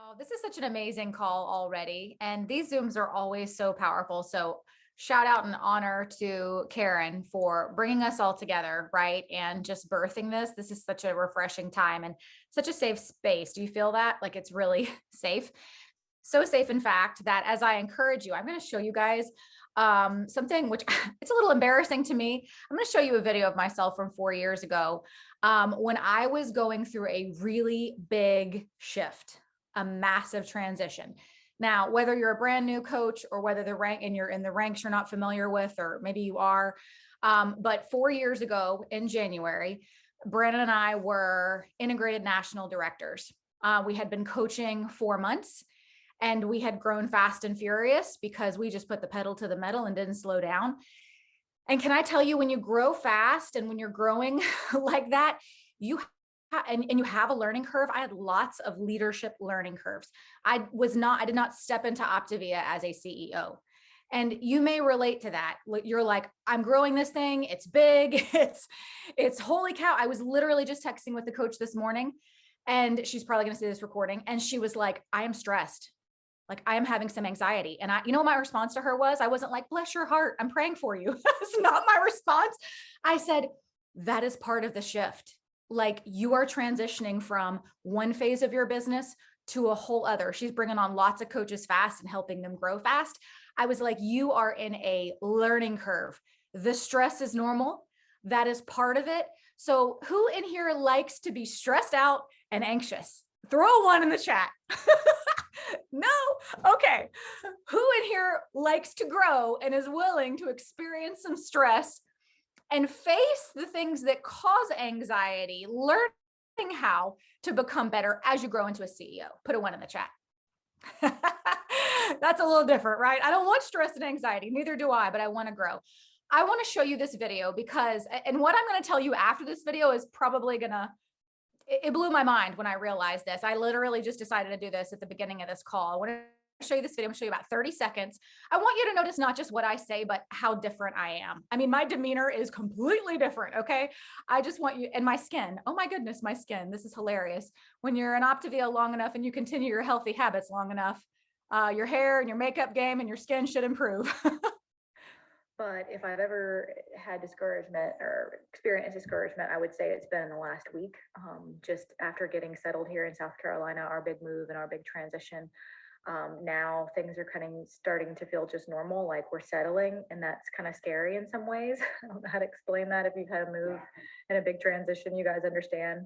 Oh, this is such an amazing call already. And these Zooms are always so powerful. So, shout out and honor to Karen for bringing us all together, right? And just birthing this. This is such a refreshing time and such a safe space. Do you feel that? Like it's really safe? So safe, in fact, that as I encourage you, I'm going to show you guys something which it's a little embarrassing to me. I'm going to show you a video of myself from 4 years ago when I was going through a really big shift, a massive transition. Now, whether you're a brand new coach or whether the rank and you're in the ranks you're not familiar with, or maybe you are, but 4 years ago in January, Brandon and I were integrated national directors. We had been coaching 4 months and we had grown fast and furious because we just put the pedal to the metal and didn't slow down. And can I tell you, when you grow fast and when you're growing like that, you and you have a learning curve. I had lots of leadership learning curves. I did not step into Optavia as a CEO. And you may relate to that. You're like, I'm growing this thing. It's big. It's holy cow. I was literally just texting with the coach this morning, and she's probably going to see this recording. And she was like, I am stressed. Like I am having some anxiety. And you know, what my response to her was, I wasn't like, bless your heart, I'm praying for you. That's not my response. I said, that is part of the shift. Like you are transitioning from one phase of your business to a whole other. She's bringing on lots of coaches fast and helping them grow fast. I was like, you are in a learning curve. The stress is normal. That is part of it. So who in here likes to be stressed out and anxious? Throw a one in the chat. No. Okay. Who in here likes to grow and is willing to experience some stress and face the things that cause anxiety, learning how to become better as you grow into a CEO? Put a one in the chat. That's a little different, right? I don't want stress and anxiety. Neither do I, but I want to grow. I want to show you this video because, and what I'm going to tell you after this video is probably going to, it blew my mind when I realized this. I literally just decided to do this at the beginning of this call. I want to show you this video. I'm going to show you about 30 seconds. I want you to notice not just what I say, but how different I am. I mean, my demeanor is completely different. Okay. I just want you, and my skin. Oh my goodness, my skin. This is hilarious. When you're in Optavia long enough and you continue your healthy habits long enough, your hair and your makeup game and your skin should improve. But if I've ever had discouragement or experienced discouragement, I would say it's been in the last week. Just after getting settled here in South Carolina, our big move and our big transition. Now things are starting to feel just normal, like we're settling, and that's kind of scary in some ways. I don't know how to explain that. If you've had a move and a big transition, you guys understand.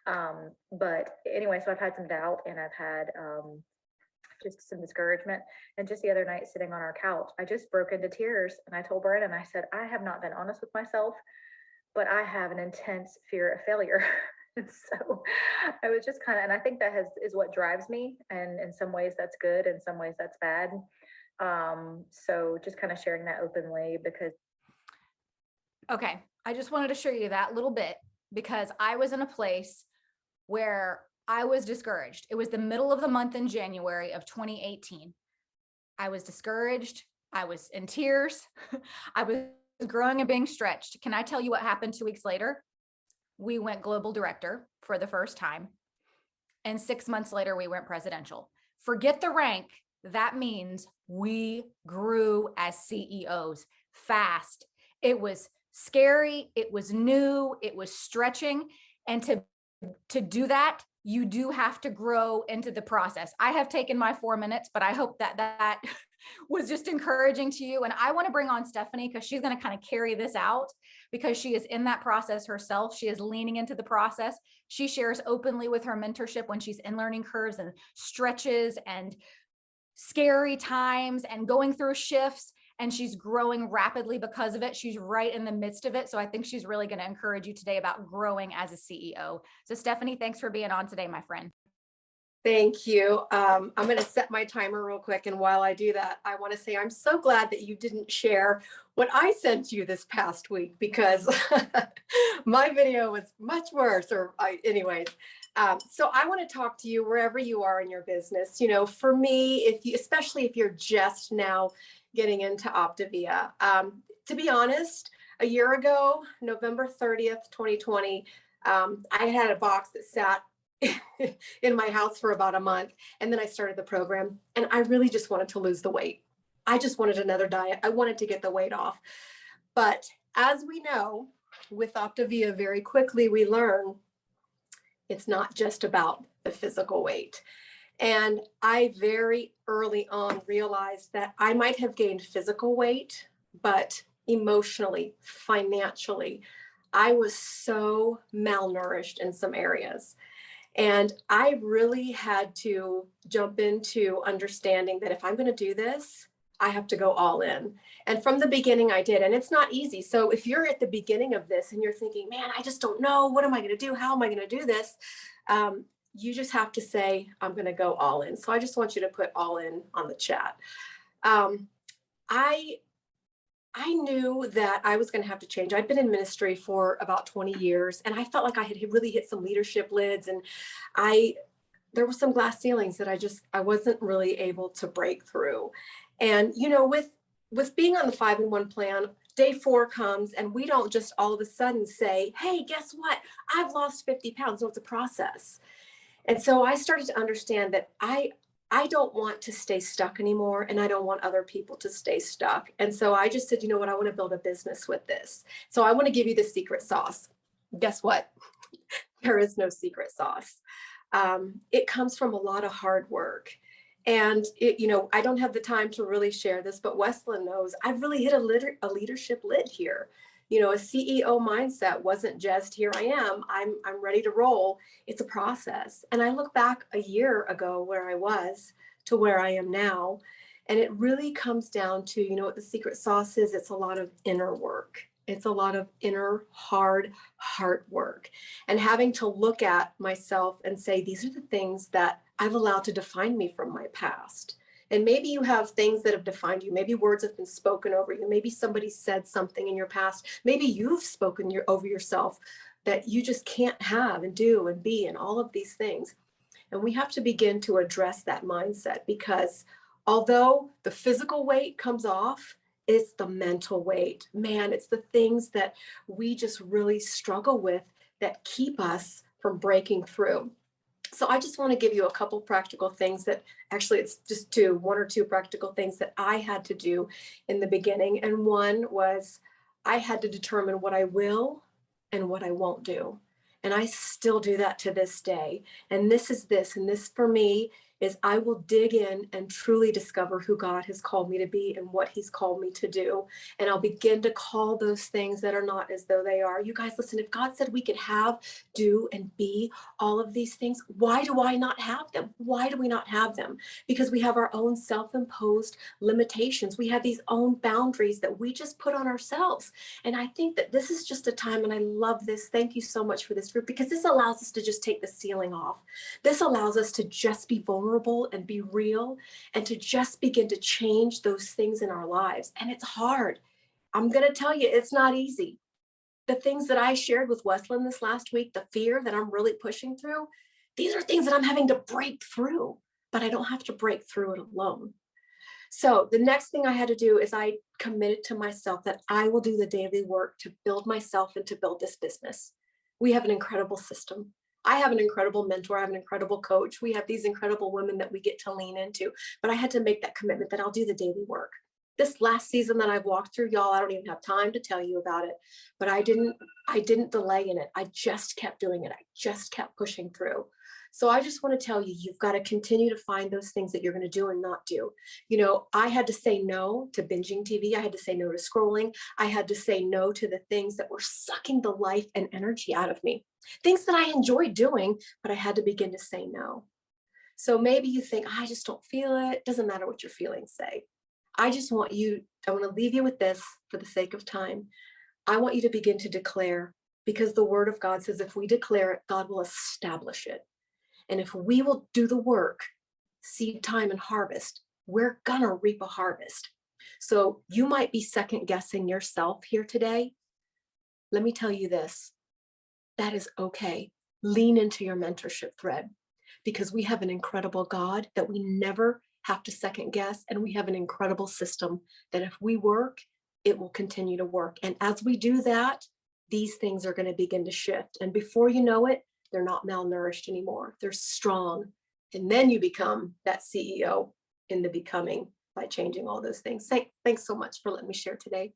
But anyway, so I've had some doubt and I've had just some discouragement. And just the other night, sitting on our couch, I just broke into tears and I told Brandon, I said, I have not been honest with myself, but I have an intense fear of failure. And so I was just and I think that is what drives me. And in some ways that's good, in some ways that's bad. So just kind of sharing that openly because. Okay. I just wanted to show you that little bit because I was in a place where I was discouraged. It was the middle of the month in January of 2018. I was discouraged. I was in tears. I was growing and being stretched. Can I tell you what happened 2 weeks later? We went global director for the first time. And 6 months later, we went presidential. Forget the rank. That means we grew as CEOs fast. It was scary. It was new. It was stretching. And to do that, you do have to grow into the process. I have taken my 4 minutes, but I hope that was just encouraging to you. And I want to bring on Stephanie because she's going to kind of carry this out because she is in that process herself. She is leaning into the process. She shares openly with her mentorship when she's in learning curves and stretches and scary times and going through shifts. And she's growing rapidly because of it. She's right in the midst of it. So I think she's really going to encourage you today about growing as a CEO. So Stephanie, thanks for being on today, my friend. Thank you. I'm going to set my timer real quick. And while I do that, I want to say I'm so glad that you didn't share what I sent you this past week because my video was much worse. Anyways. So I want to talk to you wherever you are in your business. You know, for me, especially if you're just now getting into Optavia. To be honest, a year ago, November 30th, 2020, I had a box that sat in my house for about a month. And then I started the program and I really just wanted to lose the weight. I just wanted another diet. I wanted to get the weight off. But as we know, with Optavia, very quickly we learn it's not just about the physical weight. And I very early on realized that I might have gained physical weight, but emotionally, financially, I was so malnourished in some areas. And I really had to jump into understanding that if I'm going to do this, I have to go all in. And from the beginning, I did. And it's not easy. So if you're at the beginning of this and you're thinking, man, I just don't know, what am I going to do? How am I going to do this? You just have to say, I'm going to go all in. So I just want you to put all in on the chat. Um, I I knew that I was going to have to change. I'd been in ministry for about 20 years and I felt like I had really hit some leadership lids, and there were some glass ceilings that I wasn't really able to break through. And with being on the 5-in-1 plan, day 4 comes and we don't just all of a sudden say, hey, guess what? I've lost 50 pounds. No, it's a process. And so I started to understand that I don't want to stay stuck anymore, and I don't want other people to stay stuck. And so I just said, you know what? I want to build a business with this. So I want to give you the secret sauce. Guess what? There is no secret sauce. It comes from a lot of hard work. And I don't have the time to really share this, but Weslynn knows I've really hit a leadership lid here. A CEO mindset wasn't just here I am, I'm ready to roll. It's a process. And I look back a year ago where I was to where I am now. And it really comes down to, what the secret sauce is. It's a lot of inner work. It's a lot of inner hard heart work, and having to look at myself and say, these are the things that I've allowed to define me from my past. And maybe you have things that have defined you. Maybe words have been spoken over you. Maybe somebody said something in your past. Maybe you've spoken over yourself that you just can't have and do and be and all of these things. And we have to begin to address that mindset, because although the physical weight comes off, it's the mental weight. Man, it's the things that we just really struggle with that keep us from breaking through. So I just want to give you a couple practical things that actually it's just one or two practical things that I had to do in the beginning. And one was I had to determine what I will and what I won't do. And I still do that to this day. And this for me is I will dig in and truly discover who God has called me to be and what he's called me to do. And I'll begin to call those things that are not as though they are. You guys, listen, if God said we could have, do, and be all of these things, why do I not have them? Why do we not have them? Because we have our own self-imposed limitations. We have these own boundaries that we just put on ourselves. And I think that this is just a time, and I love this. Thank you so much for this group, because this allows us to just take the ceiling off. This allows us to just be vulnerable and be real, and to just begin to change those things in our lives. And it's hard. I'm going to tell you, it's not easy. The things that I shared with Weslynn this last week, the fear that I'm really pushing through, these are things that I'm having to break through, but I don't have to break through it alone. So the next thing I had to do is I committed to myself that I will do the daily work to build myself and to build this business. We have an incredible system. I have an incredible mentor. I have an incredible coach. We have these incredible women that we get to lean into, but I had to make that commitment that I'll do the daily work. This last season that I've walked through, y'all, I don't even have time to tell you about it, but I didn't delay in it. I just kept doing it. I just kept pushing through. So I just want to tell you, you've got to continue to find those things that you're going to do and not do. I had to say no to binging TV. I had to say no to scrolling. I had to say no to the things that were sucking the life and energy out of me. Things that I enjoyed doing, but I had to begin to say no. So maybe you think, I just don't feel it. Doesn't matter what your feelings say. I want to leave you with this for the sake of time. I want you to begin to declare, because the word of God says if we declare it, God will establish it. And if we will do the work, seed time and harvest, we're gonna reap a harvest. So you might be second guessing yourself here today. Let me tell you this, that is okay. Lean into your mentorship thread, because we have an incredible God that we never have to second guess. And we have an incredible system that if we work, it will continue to work. And as we do that, these things are going to begin to shift. And before you know it, they're not malnourished anymore. They're strong. And then you become that CEO in the becoming by changing all those things. Thanks so much for letting me share today.